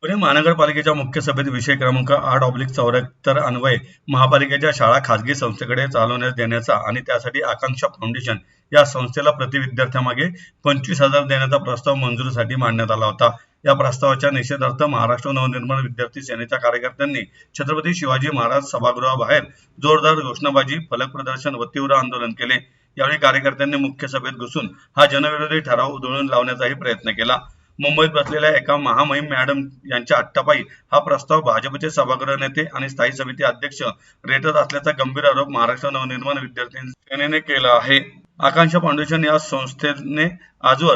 पुणे महानगरपालिकेच्या मुख्य सभेत विषय क्रमांक 8/74 अन्वये महापालिकेच्या शाळा खासगी संस्थेकडे चालवण्यास देण्याचा आणि त्यासाठी आकांक्षा फाउंडेशन या संस्थेला प्रति विद्यार्थ्यामागे 25,000 देण्याचा प्रस्ताव मंजुरीसाठी मांडण्यात आला होता। या प्रस्तावाच्या निषेधार्थ महाराष्ट्र नवनिर्माण विद्यार्थी सेनेच्या कार्यकर्त्यांनी छत्रपती शिवाजी महाराज सभागृहाबाहेर जोरदार घोषणाबाजी, फलक प्रदर्शन व तीव्र आंदोलन केले। यावेळी कार्यकर्त्यांनी मुख्य सभेत घुसून हा जनविरोधी ठराव उधळून लावण्याचाही प्रयत्न केला। मुंबईत बसलेल्या एका महामहिम मॅडम यांच्या अट्टापायी हा प्रस्ताव भाजपचे सभागृह नेते आणि स्थायी समिती अध्यक्ष रेटत असल्याचा गंभीर आरोप महाराष्ट्र नवनिर्माण विद्यार्थी सेनेने केला आहे। आकांक्षा फाउंडेशन या संस्थेने आजवर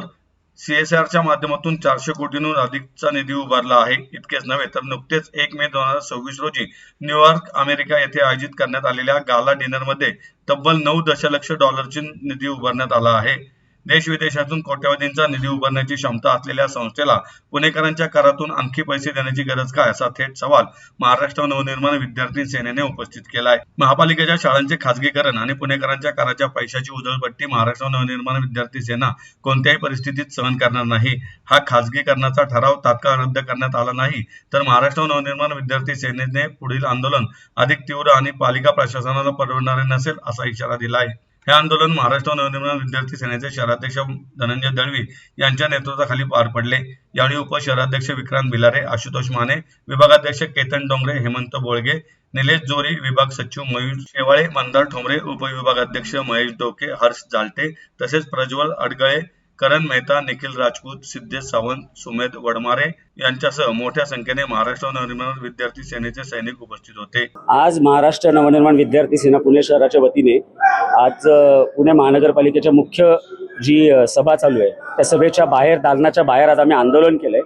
CSRच्या माध्यमातून 400 कोटींहून अधिकचा निधी उभारला आहे। इतकेच नव्हे तर नुकतेच 1 मे 2026 रोजी न्यूयॉर्क, अमेरिका येथे आयोजित करण्यात आलेल्या गाला डिनरमध्ये तब्बल 9 दशलक्ष डॉलरची निधी उभारण्यात आला आहे। देश विदेशातून कोट्यवधींचा निधी उभारण्याची क्षमता असलेल्या संस्थेला पुणेकरांच्या करातून आणखी पैसे देण्याची गरज काय, असा थेट सवाल महाराष्ट्र नवनिर्माण विद्यार्थी सेनेने उपस्थित केलाय। महापालिकेच्या शाळांचे खासगीकरण आणि पुणेकरांच्या कराच्या पैशाची उधळपट्टी महाराष्ट्र नवनिर्माण विद्यार्थी सेना कोणत्याही परिस्थितीत सहन करणार नाही। हा खासगीकरणाचा ठराव तात्काळ रद्द करण्यात आला नाही तर महाराष्ट्र नवनिर्माण विद्यार्थी सेनेने पुढील आंदोलन अधिक तीव्र आणि पालिका प्रशासनाला परवडणारे नसेल असा इशारा दिलाय। हे आंदोलन महाराष्ट्र नवनिर्माण विद्यार्थी सेनेचे शहराध्यक्ष धनंजय दळवी यांच्या नेतृत्वाखाली पार पडले। यावेळी उपशहराध्यक्ष विक्रांत भिलारे, आशुतोष माने, विभागाध्यक्ष केतन डोंगरे, हेमंत बोळगे, निलेश जोरी, विभाग सचिव मयूर शेवाळे, मंदार ठोंबरे, उपविभागाध्यक्ष महेश डोके, हर्ष जालटे तसेच प्रज्वल अडगळे, करण मेहता, निखिल राजपूत, सिद्धेश सावंत, सुमेध वडमारे यांच्यासह मोठ्या संख्येने महाराष्ट्र नवनिर्माण विद्यार्थी सेनेचे सैनिक उपस्थित होते। आज महाराष्ट्र नवनिर्माण विद्यार्थी सेना पुणे शहराच्या वतीने आज पुणे महानगरपालिकेच्या मुख्य जी सभा चालू आहे त्या सभेच्या बाहेर, दालनाच्या बाहेर आज आम्ही आंदोलन केलंय।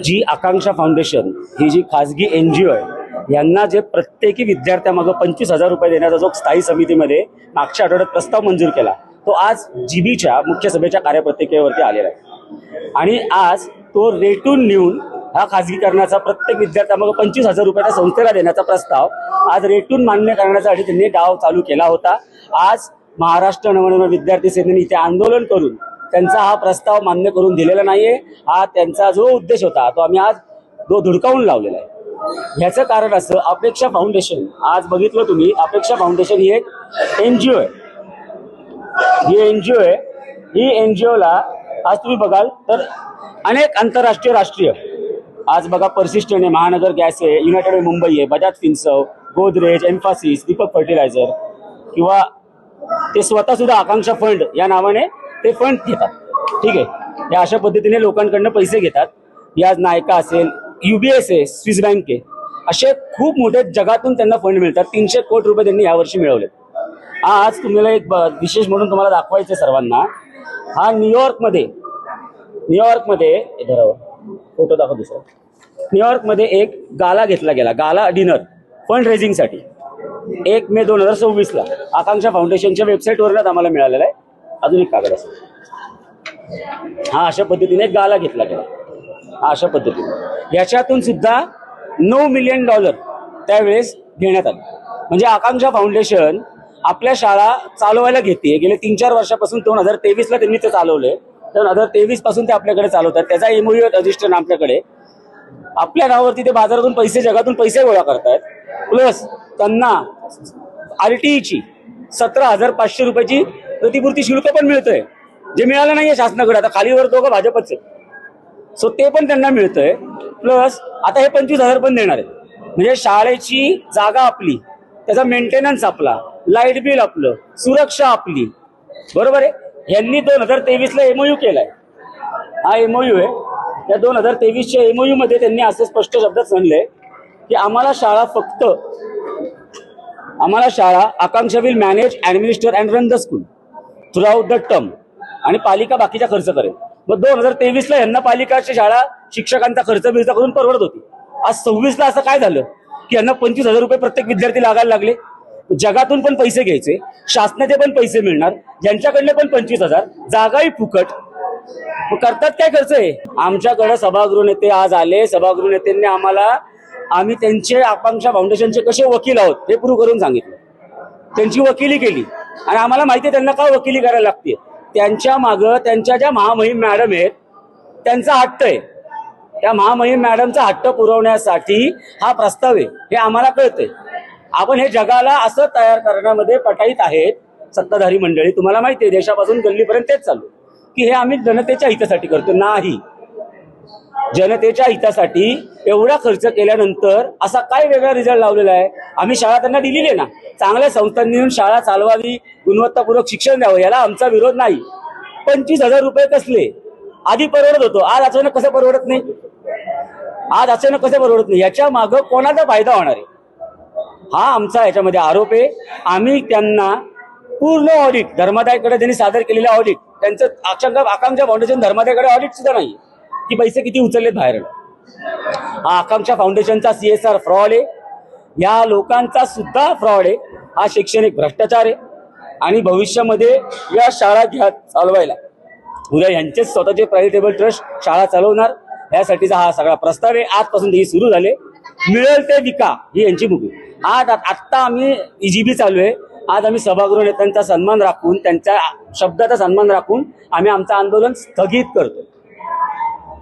जी आकांक्षा फाउंडेशन ही जी खासगी NGO आहे यांना जे प्रत्येकी विद्यार्थ्यामागं 25,000 रुपये देण्याचा जो स्थायी समितीमध्ये मागच्या आठवड्यात प्रस्ताव मंजूर केला तो आज जीबीच्या मुख्य सभेच्या कार्यपत्रिकेवरती आलेला आहे आणि आज तो रेटून नेऊन हा खासगीकरणाचा प्रत्येक विद्यार्थ्यामागं 25,000 रुपये त्या संस्थेला देण्याचा प्रस्ताव आज रेटून मान्य करण्यासाठी त्यांनी डाव चालू केला होता। आज महाराष्ट्र नवनिर्माण विद्यार्थी सेनेने इथे आंदोलन करून त्यांचा हा प्रस्ताव मान्य करून दिलेला नाहीये। हा त्यांचा जो उद्देश होता तो आम्ही आज धुडकावून लावलेला आहे। ह्याचं कारण असं, अपेक्षा फाउंडेशन, आज बघितलं तुम्ही, अपेक्षा फाउंडेशन ही एक NGO आहे। ही NGO आहे, ही NGOला आज तुम्ही बघाल तर अनेक आंतरराष्ट्रीय, राष्ट्रीय, आज बघा पर्सिस्टंट आहे, महानगर गॅस आहे, युनायटेड वे मुंबई आहे, बजाज फिन्सर्व, गोदरेज, एम्फासिस, दीपक फर्टिलायझर किंवा ते स्वतः सुद्धा आकांक्षा फंड या नावाने ते फंड घेतात। ठीक आहे, हे अशा पद्धतीने लोकांकडनं पैसे घेतात। आज नायका असेल, UBS आहे, स्विस बँक आहे, असे खूप मोठे जगातून त्यांना फंड मिळतात। 300 कोटी रुपये त्यांनी यावर्षी मिळवले। आज तुम्हाला एक विशेष म्हणून तुम्हाला दाखवायचं सर्वांना, हा न्यूयॉर्कमध्ये फोटो दाखव दुसरा, न्यूयॉर्कमध्ये एक गाला घेतला गेला, गाला डिनर फंड रेझिंगसाठी 1 मे 2026ला आकांक्षा फाउंडेशनच्या वेबसाईटवरच आम्हाला मिळालेला आहे। अजून एक कागद असेल, हा अशा पद्धतीने एक गाला घेतला गेला, हा अशा पद्धतीने याच्यातून सुद्धा $9 मिलियन त्यावेळेस घेण्यात आले। म्हणजे आकांक्षा फाउंडेशन आपल्या शाळा चालवायला घेते, गेले 3-4 वर्षापासून 2023ला त्यांनी ते चालवले, 2023 पासून ते आपल्याकडे चालवतात। त्याचा MOU रजिस्टर आपल्याकडे, आपल्या नावावरती ते बाजारातून पैसे, जगातून पैसे गोळा करतायत, प्लस त्यांना RTEची 17,500 रुपयाची प्रतिपूर्ती शुल्क पण मिळतंय, जे मिळालं नाहीये शासनाकडे। आता खालीवर दोघं भाजपचे, सो ते पण त्यांना मिळतंय, प्लस आता हे 25,000 पण देणार आहेत। म्हणजे शाळेची जागा आपली, त्याचा मेंटेनन्स आपला, लाईट बिल आपलं, सुरक्षा आपली, बरोबर आहे। यांनी 2023ला MOU केलाय, हा MOU आहे। त्या 2023च्या MOU मध्ये त्यांनी असे स्पष्ट शब्दात सांगितले की आम्हाला शाळा Akanksha will manage, administer and run the school throughout the term, आणि पालिका बाकीचा खर्च करेल। मग 2023ला यांना पालिकाची शाळा शिक्षकांचा खर्च करून परवडत होती। आज 26ला असं काय झालं की यांना 25,000 रुपये प्रत्येक विद्यार्थी लागायला लागले। जगातून पण पैसे घ्यायचे, शासनाचे पण पैसे मिळणार, ज्यांच्याकडले पण 25,000, जागाही फुकट, करतात काय खर्च आहे। आमच्याकडे सभागृह नेते आज आले, सभागृह नेत्यांनी आम्हाला, आम्ही त्यांचे आकांक्षा फाउंडेशनचे कसे वकील आहोत हे प्रूव्ह करून सांगितलं, त्यांची वकिली केली आणि आम्हाला माहिती आहे त्यांना काय वकिली करायला लागते। त्यांच्या मागं त्यांच्या ज्या महामहिम मॅडम आहेत त्यांचा हट्ट आहे, त्या महामहिम मॅडमचा हट्ट पुरवण्यासाठी हा प्रस्ताव आहे हे आम्हाला कळतंय. आपण हे जगाला असं तयार करण्यामध्ये पटाईत आहेत सत्ताधारी मंडळी. तुम्हाला माहिती आहे देशापासून गल्लीपर्यंत तेच चालू की हे आम्ही जनतेच्या हितासाठी करतो. नाही, जनतेच्या हितासाठी एवढा खर्च केल्यानंतर असा काय वेगळा रिझल्ट लावलेला आहे? आम्ही शाळा त्यांना दिलेली आहे ना, चांगल्या संस्थांनी येऊन शाळा चालवावी, गुणवत्तापूर्वक शिक्षण द्यावं, याला आमचा विरोध नाही. 25,000 रुपये कसले? आधी परवडत होतो, आज अचानक कसं परवडत नाही? याच्या मागं कोणाचा फायदा होणार आहे हा आमचा याच्यामध्ये आरोप आहे. आम्ही त्यांना पूर्ण ऑडिट, धर्मादायकडे त्यांनी सादर केलेलं ऑडिट, त्यांचं आकांक्षा फाउंडेशन धर्मादायकडे ऑडिट सुद्धा नाही की पैसे किती उचललेत बाहेर. हा आकांक्षा फाउंडेशनचा CSR फ्रॉड आहे, या लोकांचा सुद्धा फ्रॉड आहे, हा शैक्षणिक भ्रष्टाचार आहे. आणि भविष्यामध्ये या शाळा चालवायला उद्या यांचेच स्वतःचे प्रायव्हेटेबल ट्रस्ट शाळा चालवणार, यासाठीचा हा सगळा प्रस्ताव आहे. आजपासून हे सुरू झाले, मिळेल ते विका ही यांची मुगी. आत्ता आम्ही EGB चालू आहे. आज आम्ही सभागृह नेत्यांचा सन्मान राखून, त्यांच्या शब्दाचा सन्मान राखून आम्ही आमचं आंदोलन स्थगित करतो.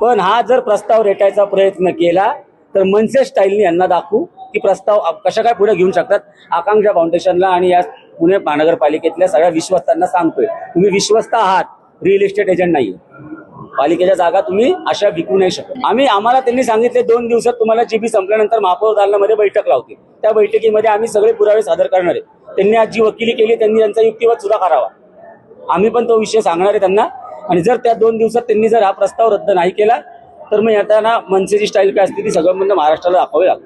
पण हा जर प्रस्ताव रेटायचा प्रयत्न केला तर मनसे स्टाईलने यांना दाखवू की प्रस्ताव कशा काय पुढे घेऊन शकतात. आकांक्षा फाउंडेशनला आणि या पुणे महानगरपालिकेतल्या सगळ्या विश्वस्तांना सांगतोय, तुम्ही विश्वस्त आहात, रिअल इस्टेट एजंट नाही. पालिकेच्या जागा तुम्ही अशा विकू नाही शकत. आम्हाला त्यांनी सांगितले 2 दिवसात तुम्हाला GB संपल्यानंतर महापौर दालनामध्ये बैठक लावते, त्या बैठकीमध्ये आम्ही सगळे पुरावे सादर करणार आहे. त्यांनी आज जी वकिली केली त्यांनी यांचा युक्तिवाद सुद्धा करावा. आम्ही पण तो विषय सांगणार आहे त्यांना. आणि जर त्या 2 दिवसात त्यांनी जर हा प्रस्ताव रद्द नाही केला तर मग येताना मनसेची स्टाईल काय असते ती सगळं महाराष्ट्राला दाखवावी लागेल.